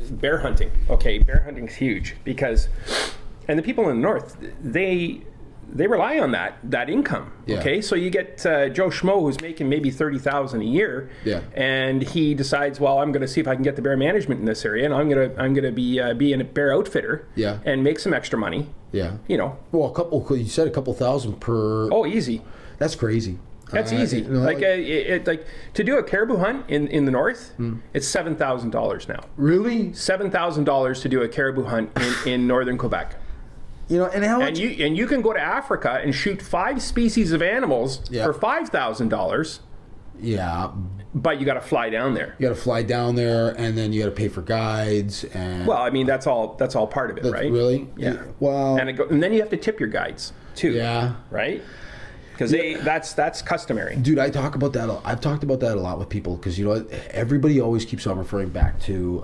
bear hunting. Okay, bear hunting's huge because, and the people in the north, they rely on that income. Yeah. Okay, so you get Joe Schmo who's making maybe $30,000 a year, and he decides, well, I'm going to see if I can get the bear management in this area, and I'm gonna be a bear outfitter, and make some extra money. Yeah, you know. Well, you said a couple thousand per. Oh, easy. That's crazy. That's easy. Like to do a caribou hunt in the north, it's $7,000 now. Really? $7,000 to do a caribou hunt in northern Quebec. You know, and how much? And you can go to Africa and shoot 5 species of animals for $5,000. Yeah. But you got to fly down there. You got to fly down there, and then you got to pay for guides. And well, I mean that's all part of it, right? Really? Yeah. Wow. And then you have to tip your guides too. Yeah. Right. Because that's customary. Dude, I talk about that. I've talked about that a lot with people because you know everybody always keeps on referring back to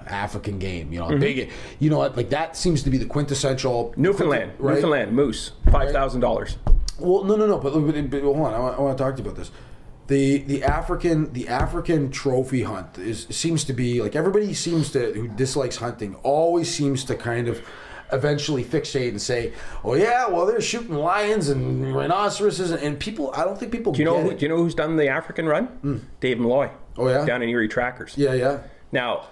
African game. You know, big. You know what? Like that seems to be the quintessential Newfoundland. Right? Newfoundland moose, $5,000. Well, no. But hold on. I want to talk to you about this. The African trophy hunt seems to be like everybody who dislikes hunting always seems to kind of eventually fixate and say, "Oh yeah, well they're shooting lions and rhinoceroses," and people. I don't think people. Do you know who's done the African run? Dave Malloy. Oh yeah. Down in Erie Trackers. Yeah. Now,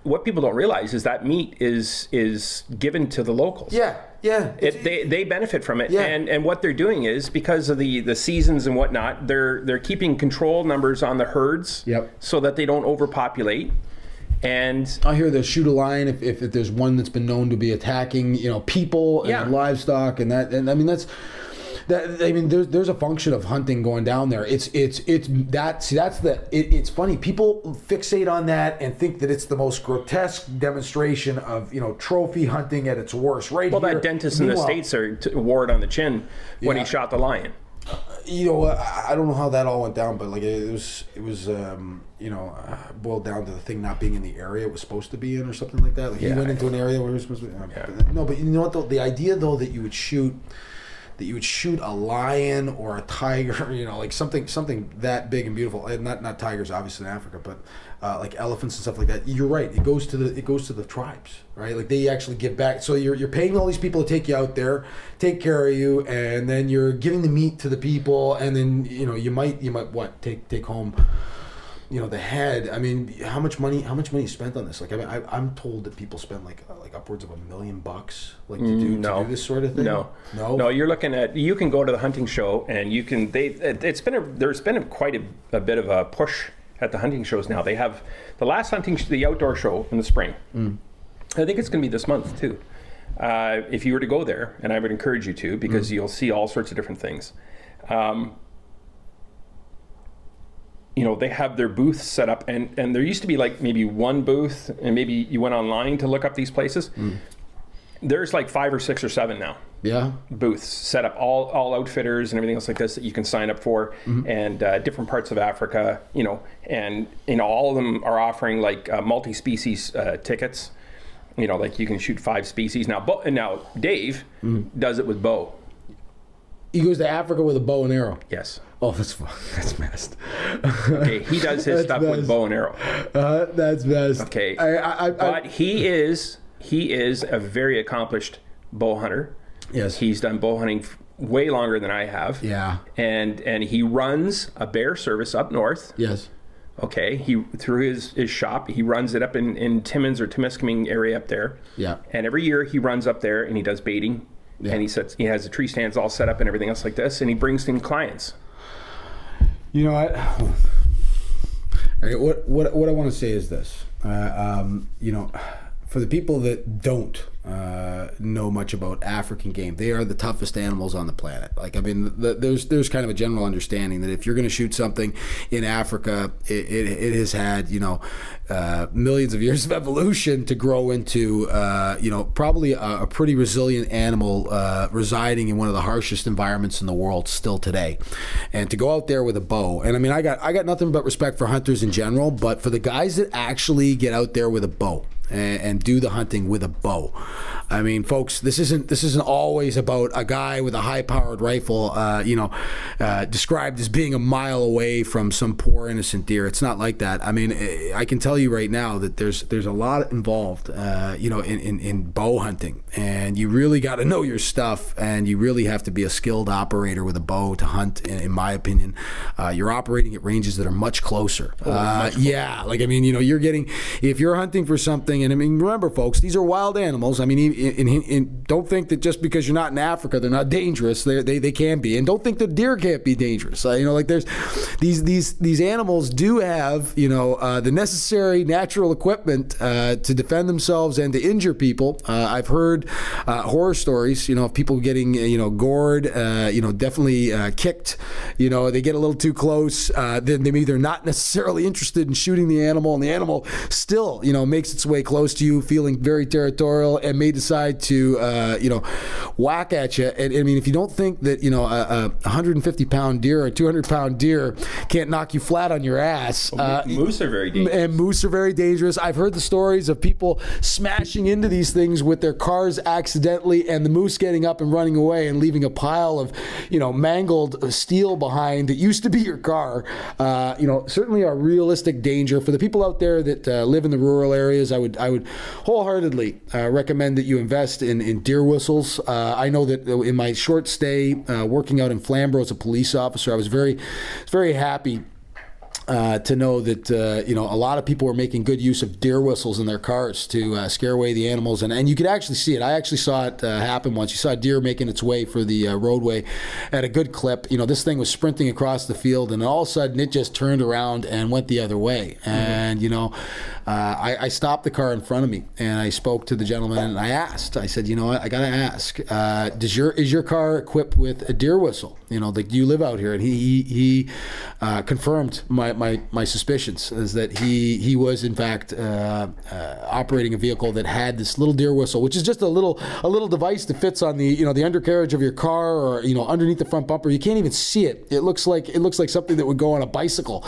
what people don't realize is that meat is given to the locals. Yeah. They benefit from it, Yeah. and what they're doing is because of the seasons and whatnot, they're keeping control numbers on the herds, so that they don't overpopulate. And I hear they shoot a lion if there's one that's been known to be attacking, you know, people and livestock, and I mean that's. I mean, there's a function of hunting going down there. It's funny. People fixate on that and think that it's the most grotesque demonstration of trophy hunting at its worst. Right. Well, that dentist in the States wore it on the chin when he shot the lion. You know, I don't know how that all went down, but like it was boiled down to the thing not being in the area it was supposed to be in or something like that. Like he went into an area where he was supposed to be. No, but you know what though? The idea though that you would shoot a lion or a tiger, like something that big and beautiful. And not tigers, obviously in Africa, but like elephants and stuff like that. You're right. It goes to the tribes, right? Like they actually give back. So you're paying all these people to take you out there, take care of you, and then you're giving the meat to the people, and then you might take home. The head. I mean, how much money is spent on this? Like, I mean, I'm told that people spend like upwards of $1 million, like to do this sort of thing. No. You're looking at. You can go to the hunting show, and you can. There's been quite a bit of a push at the hunting shows now. They have the last the outdoor show in the spring. I think it's going to be this month too. If you were to go there, and I would encourage you to, because you'll see all sorts of different things. They have their booths set up, and there used to be like maybe one booth, and maybe you went online to look up these places. There's like 5 or 6 or 7 now. Yeah. Booths set up, all outfitters and everything else like this that you can sign up for, and different parts of Africa, and all of them are offering like multi-species tickets. Like you can shoot 5 species now. Now Dave does it with bow. He goes to Africa with a bow and arrow. Yes. Oh, that's messed. Okay, he does his stuff with bow and arrow. That's messed. Okay, but he is a very accomplished bow hunter. Yes, he's done bow hunting way longer than I have. Yeah, and he runs a bear service up north. Yes. Okay, through his shop, he runs it up in Timmins or Timiskaming area up there. Yeah, and every year he runs up there and he does baiting. Yeah. And he has the tree stands all set up and everything else like this, and he brings in clients. You know what? What I want to say is this. For the people that don't know much about African game, they are the toughest animals on the planet. Like, I mean, there's kind of a general understanding that if you're going to shoot something in Africa, it has had millions of years of evolution to grow into probably a pretty resilient animal residing in one of the harshest environments in the world still today. And to go out there with a bow, and I mean, I got nothing but respect for hunters in general, but for the guys that actually get out there with a bow and do the hunting with a bow, I mean, folks, this isn't always about a guy with a high-powered rifle, described as being a mile away from some poor innocent deer. It's not like that. I mean, I can tell you right now that there's a lot involved, in bow hunting, and you really got to know your stuff, and you really have to be a skilled operator with a bow to hunt. In my opinion, you're operating at ranges that are much closer. Yeah, like, I mean, you're getting, if you're hunting for something, and I mean, remember, folks, these are wild animals. I mean, don't think that just because you're not in Africa, they're not dangerous. They can be, and don't think that deer can't be dangerous. Like there's these animals do have the necessary natural equipment to defend themselves and to injure people. I've heard horror stories, of people getting gored, definitely kicked. They get a little too close. Then they're either not necessarily interested in shooting the animal, and the animal still makes its way close to you, feeling very territorial, and may decide to whack at you. And I mean, if you don't think that a 150-pound deer or a 200-pound deer can't knock you flat on your ass, moose are very dangerous. And moose are very dangerous. I've heard the stories of people smashing into these things with their cars accidentally, and the moose getting up and running away and leaving a pile of mangled steel behind that used to be your car. Certainly a realistic danger for the people out there that live in the rural areas. I would wholeheartely recommend that you invest in deer whistles. I know that in my short stay working out in Flamborough as a police officer, I was very happy to know that a lot of people were making good use of deer whistles in their cars to scare away the animals, and you could actually see it. I actually saw it happen once. You saw a deer making its way for the roadway at a good clip. This thing was sprinting across the field, and all of a sudden it just turned around and went the other way. And I stopped the car in front of me, and I spoke to the gentleman, and I asked. I said, what? I gotta ask. Is your car equipped with a deer whistle? Like, do you live out here? And he confirmed my suspicions, is that he was in fact operating a vehicle that had this little deer whistle, which is just a little device that fits on the the undercarriage of your car, or underneath the front bumper. You can't even see it. It looks like something that would go on a bicycle,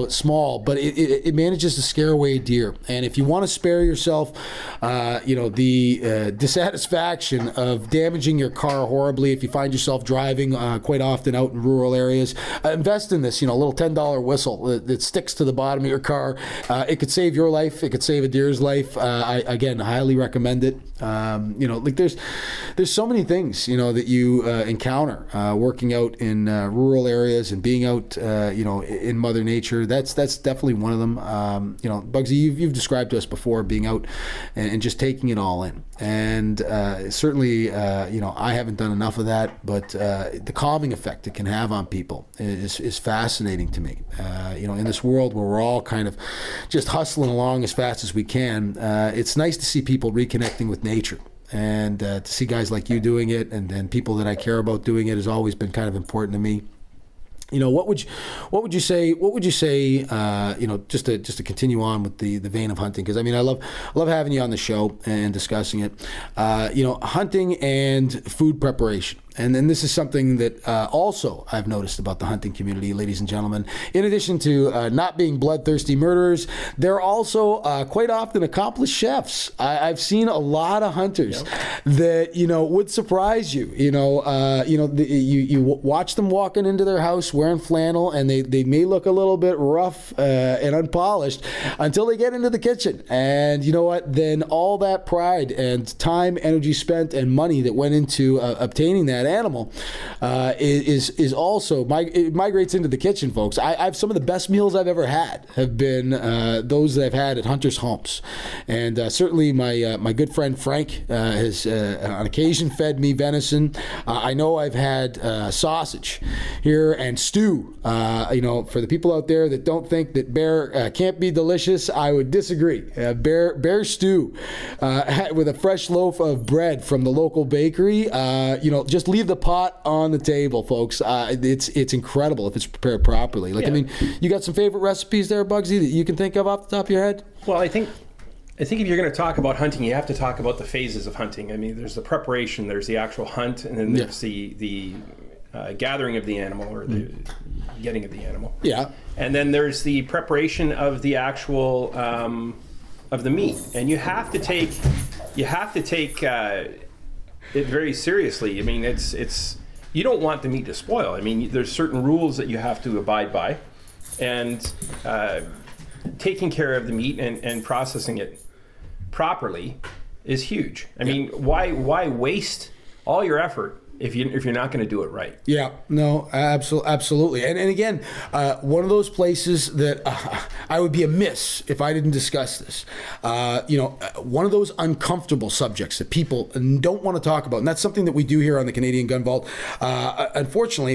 small, but it manages to scare away deer. And if you want to spare yourself the dissatisfaction of damaging your car horribly, if you find yourself driving quite often out in rural areas, invest in this little $10 whistle that sticks to the bottom of your car. It could save your life. It could save a deer's life. I again highly recommend it. Like there's so many things that you encounter working out in rural areas and being out in Mother Nature. That's definitely one of them. Bugsy, you've described to us before being out and just taking it all in. And certainly I haven't done enough of that, but the calming effect it can have on people is fascinating to me. In this world where we're all kind of just hustling along as fast as we can, it's nice to see people reconnecting with nature. And to see guys like you doing it, and people that I care about doing it, has always been kind of important to me. What would you say? Just to continue on with the vein of hunting, because I mean, I love having you on the show and discussing it. Hunting and food preparation. And then this is something that also I've noticed about the hunting community, ladies and gentlemen. In addition to not being bloodthirsty murderers, they're also quite often accomplished chefs. I've seen a lot of hunters that would surprise you. You watch them walking into their house wearing flannel, and they may look a little bit rough and unpolished until they get into the kitchen. And you know what? Then all that pride and time, energy spent, and money that went into obtaining that animal is also it migrates into the kitchen, folks. I've some of the best meals I've ever had have been those that I've had at hunters' homes, and certainly my good friend Frank has on occasion fed me venison. I know I've had sausage here and stew. For the people out there that don't think that bear can't be delicious, I would disagree. Bear stew with a fresh loaf of bread from the local bakery. Just leave the pot on the table, folks. It's incredible if it's prepared properly. I mean, you got some favorite recipes there, Bugsy, that you can think of off the top of your head? Well, I think if you're going to talk about hunting, you have to talk about the phases of hunting. I mean, there's the preparation, there's the actual hunt, and then there's the gathering of the animal, or the getting of the animal. Yeah. And then there's the preparation of the actual of the meat, and you have to take it very seriously. I mean, it's you don't want the meat to spoil. I mean, there's certain rules that you have to abide by, and taking care of the meat and processing it properly is huge. I mean, why waste all your effort if you're not going to do it right? Yeah, no, absolutely. And again, one of those places that I would be amiss if I didn't discuss this. One of those uncomfortable subjects that people don't want to talk about, and that's something that we do here on the Canadian Gun Vault. Unfortunately,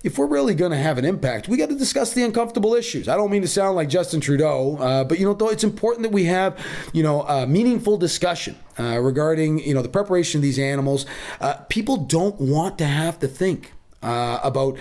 if we're really going to have an impact, we got to discuss the uncomfortable issues. I don't mean to sound like Justin Trudeau, but though it's important that we have meaningful discussion regarding the preparation of these animals. People don't want to have to think about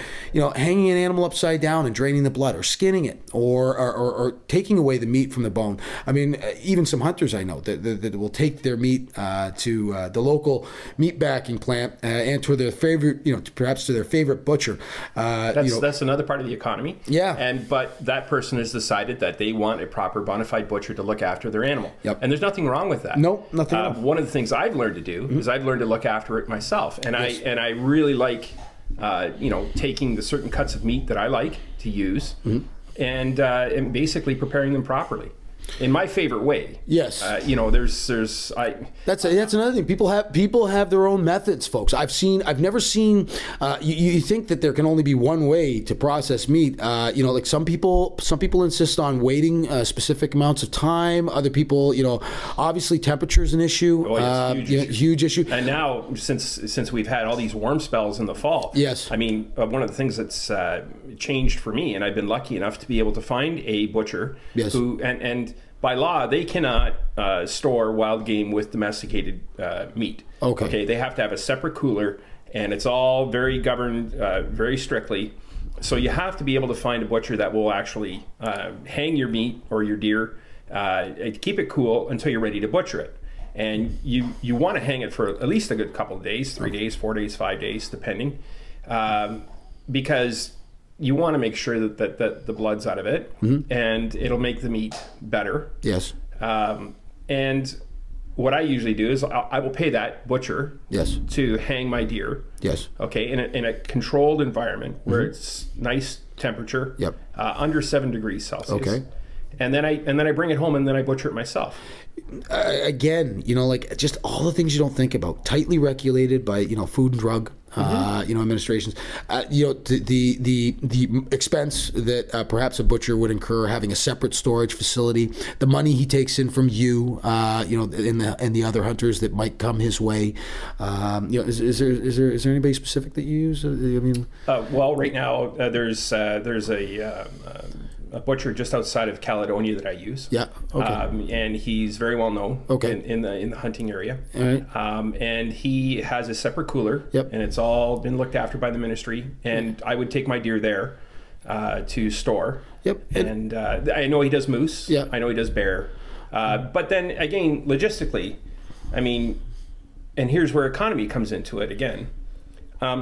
hanging an animal upside down and draining the blood, or skinning it, or taking away the meat from the bone. I mean, even some hunters I know that will take their meat to the local meat backing plant and to their favorite, perhaps to their favorite butcher. That's another part of the economy. Yeah. But that person has decided that they want a proper bona fide butcher to look after their animal. Yep. And there's nothing wrong with that. No, nothing wrong. One of the things I've learned to do is I've learned to look after it myself, and I really like taking the certain cuts of meat that I like to use, and basically preparing them properly in my favorite way. Yes. That's another thing. People have their own methods, folks. I've never seen. You think that there can only be one way to process meat. Like some people insist on waiting specific amounts of time. Other people, obviously temperature is an issue. Oh, it's huge issue. And now, since we've had all these warm spells in the fall, yes. I mean, one of the things that's changed for me, and I've been lucky enough to be able to find a butcher who and by law, they cannot store wild game with domesticated meat. Okay. They have to have a separate cooler, and it's all very governed very strictly. So you have to be able to find a butcher that will actually hang your meat or your deer, keep it cool until you're ready to butcher it. And you want to hang it for at least a good couple of days, 3 days, 4 days, 5 days, depending, because you want to make sure that the blood's out of it, and it'll make the meat better. Yes. And what I usually do is I will pay that butcher to hang my deer. Yes. Okay, in a controlled environment where it's nice temperature, under 7 degrees Celsius. Okay. And then I bring it home and then I butcher it myself. Again, like just all the things you don't think about, tightly regulated by Food and Drug administrations. The expense that perhaps a butcher would incur having a separate storage facility, the money he takes in from you, and the other hunters that might come his way. Is there anybody specific that you use? I mean, well, right now there's a butcher just outside of Caledonia that I use. Yeah. Okay. And he's very well known. Okay. In the hunting area. All right. And he has a separate cooler. Yep. And it's all been looked after by the ministry. And I would take my deer there to store. Yep. And I know he does moose. Yeah. I know he does bear. But then again, logistically, I mean, and here's where economy comes into it again.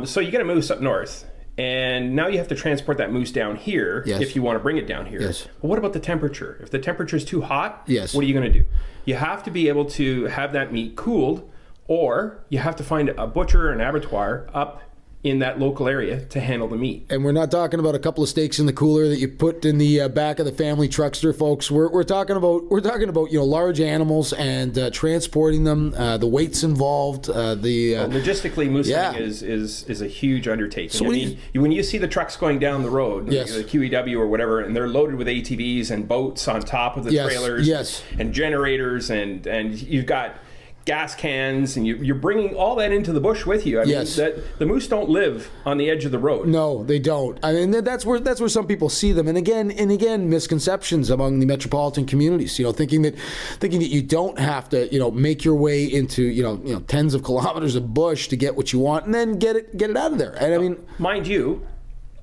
So you get a moose up north. And now you have to transport that moose down here if you want to bring it down here. Yes. But what about the temperature? If the temperature is too hot, yes. What are you going to do? You have to be able to have that meat cooled, or you have to find a butcher or an abattoir up in that local area to handle the meat. And we're not talking about a couple of steaks in the cooler that you put in the back of the family truckster, folks. We're talking about large animals and transporting them, the weights involved, logistically, moose hunting is a huge undertaking. So when you see the trucks going down the road, the QEW or whatever, and they're loaded with ATVs and boats on top of the trailers, and generators, and you've got gas cans, and you're bringing all that into the bush with you. I mean, the moose don't live on the edge of the road. No, they don't. I mean, that's where some people see them. And again, misconceptions among the metropolitan communities. Thinking that you don't have to make your way into tens of kilometers of bush to get what you want, and then get it out of there. And I mean, mind you,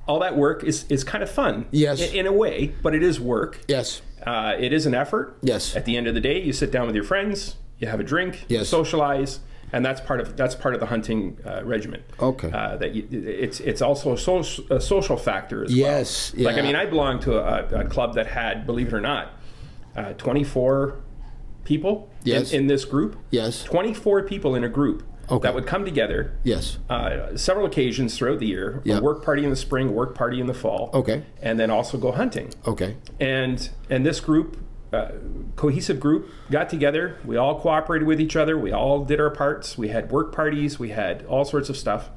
all that work is kind of fun. Yes, in a way, but it is work. Yes, it is an effort. Yes. At the end of the day, you sit down with your friends. You have a drink, you socialize, and that's part of the hunting regimen. Okay. It's also a social factor as well. Yes. Yeah. Like, I mean, I belong to a club that had, believe it or not, 24 people yes. in this group. Yes. 24 people in a group. Okay. That would come together. Yes. Several occasions throughout the year. Yep. A work party in the spring, a work party in the fall. Okay. And then also go hunting. Okay. And this group, cohesive group, got together. We all cooperated with each other. We all did our parts. We had work parties. We had all sorts of stuff.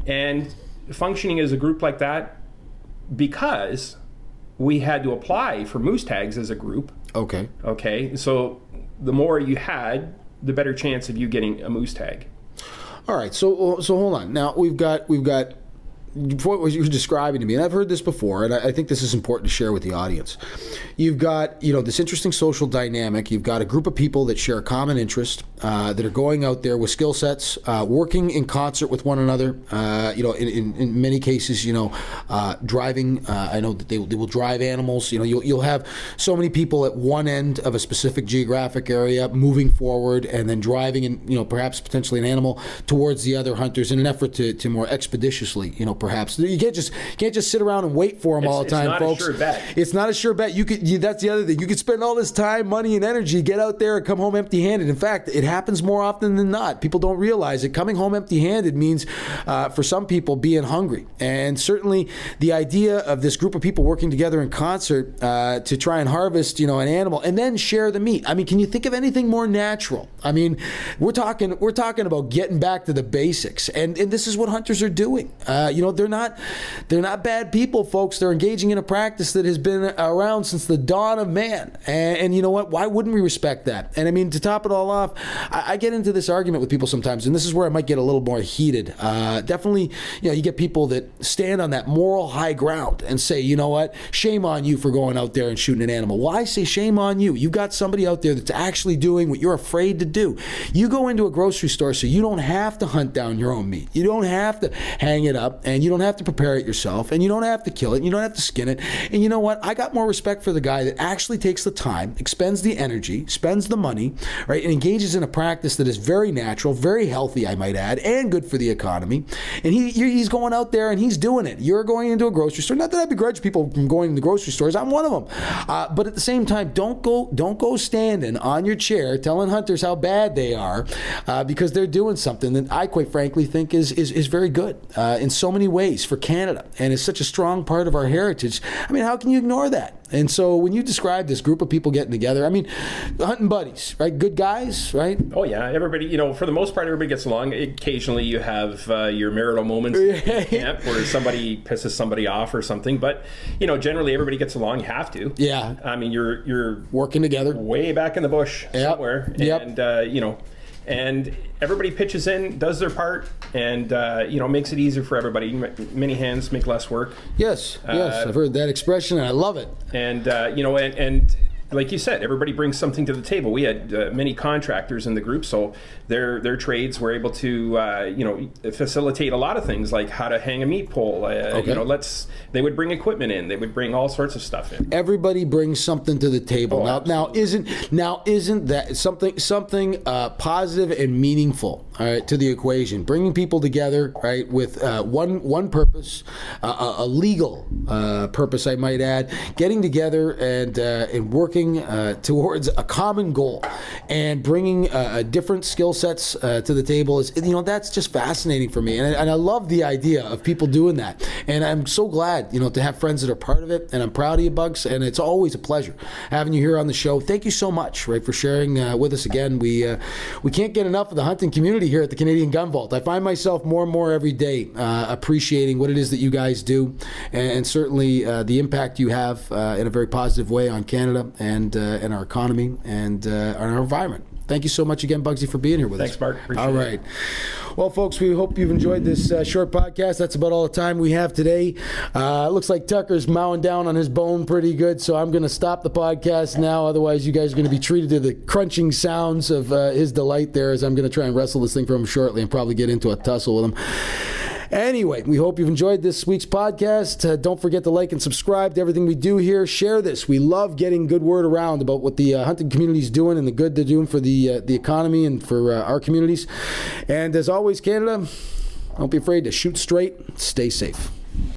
And functioning as a group like that, because we had to apply for moose tags as a group. Okay. Okay. So the more you had, the better chance of you getting a moose tag. All right, so hold on. Now we've got what you were describing to me, and I've heard this before, and I think this is important to share with the audience. You've got, this interesting social dynamic. You've got a group of people that share a common interest, that are going out there with skill sets, working in concert with one another. In many cases, driving. I know that they will drive animals. You'll have so many people at one end of a specific geographic area moving forward, and then driving, and perhaps potentially an animal towards the other hunters in an effort to more expeditiously, perhaps. You can't just sit around and wait for them all the time, folks. It's not a sure bet. It's not a sure bet. That's the other thing. You could spend all this time, money, and energy, get out there and come home empty-handed. In fact, it happens more often than not. People don't realize it. Coming home empty-handed means, for some people, being hungry. And certainly, the idea of this group of people working together in concert to try and harvest, an animal and then share the meat. I mean, can you think of anything more natural? I mean, we're talking about getting back to the basics, and this is what hunters are doing. They're not bad people, folks. They're engaging in a practice that has been around since the dawn of man. And you know what? Why wouldn't we respect that? And I mean, to top it all off, I get into this argument with people sometimes, and this is where I might get a little more heated. Definitely, you get people that stand on that moral high ground and say, you know what? Shame on you for going out there and shooting an animal. Well, I say shame on you. You've got somebody out there that's actually doing what you're afraid to do. You go into a grocery store so you don't have to hunt down your own meat. You don't have to hang it up, and you don't have to prepare it yourself, and you don't have to kill it, and you don't have to skin it. And you know what? I got more respect for the guy that actually takes the time, expends the energy, spends the money, right, and engages in a practice that is very natural, very healthy, I might add, and good for the economy. And he's going out there and he's doing it. You're going into a grocery store. Not that I begrudge people from going to grocery stores. I'm one of them. But at the same time, don't go standing on your chair telling hunters how bad they are, because they're doing something that I quite frankly think is very good in so many ways for Canada, and is such a strong part of our heritage. I mean, how can you ignore that? And so when you describe this group of people getting together, I mean, hunting buddies, right? Good guys, right? Oh yeah, everybody, for the most part, everybody gets along. Occasionally you have your marital moments in camp where somebody pisses somebody off or something, but generally everybody gets along. You have to. Yeah. I mean, you're working together way back in the bush somewhere, and and everybody pitches in, does their part, and makes it easier for everybody. Many hands make less work. Yes, I've heard that expression, and I love it. And and like you said, everybody brings something to the table. We had many contractors in the group, so their trades were able to facilitate a lot of things, like how to hang a meat pole. They would bring equipment in. They would bring all sorts of stuff in. Everybody brings something to the table. Now isn't that something positive and meaningful, all right, to the equation? Bringing people together, right, with one purpose, a legal purpose, I might add, getting together and working towards a common goal, and bringing different skill sets to the table is, that's just fascinating for me, and I love the idea of people doing that, and I'm so glad to have friends that are part of it, and I'm proud of you, Bugs, and it's always a pleasure having you here on the show. Thank you so much, right, for sharing with us again. We can't get enough of the hunting community here at the Canadian Gun Vault. I find myself more and more every day appreciating what it is that you guys do, and certainly the impact you have in a very positive way on Canada and our economy and our environment. Thank you so much again, Bugsy, for being here with us. Thanks, Mark. Appreciate all right. Well, folks, we hope you've enjoyed this short podcast. That's about all the time we have today. Looks like Tucker's mowing down on his bone pretty good, so I'm going to stop the podcast now. Otherwise, you guys are going to be treated to the crunching sounds of his delight there, as I'm going to try and wrestle this thing from him shortly and probably get into a tussle with him. Anyway, we hope you've enjoyed this week's podcast. Don't forget to like and subscribe to everything we do here. Share this. We love getting good word around about what the hunting community is doing and the good they're doing for the economy and for our communities. And as always, Canada, don't be afraid to shoot straight. Stay safe.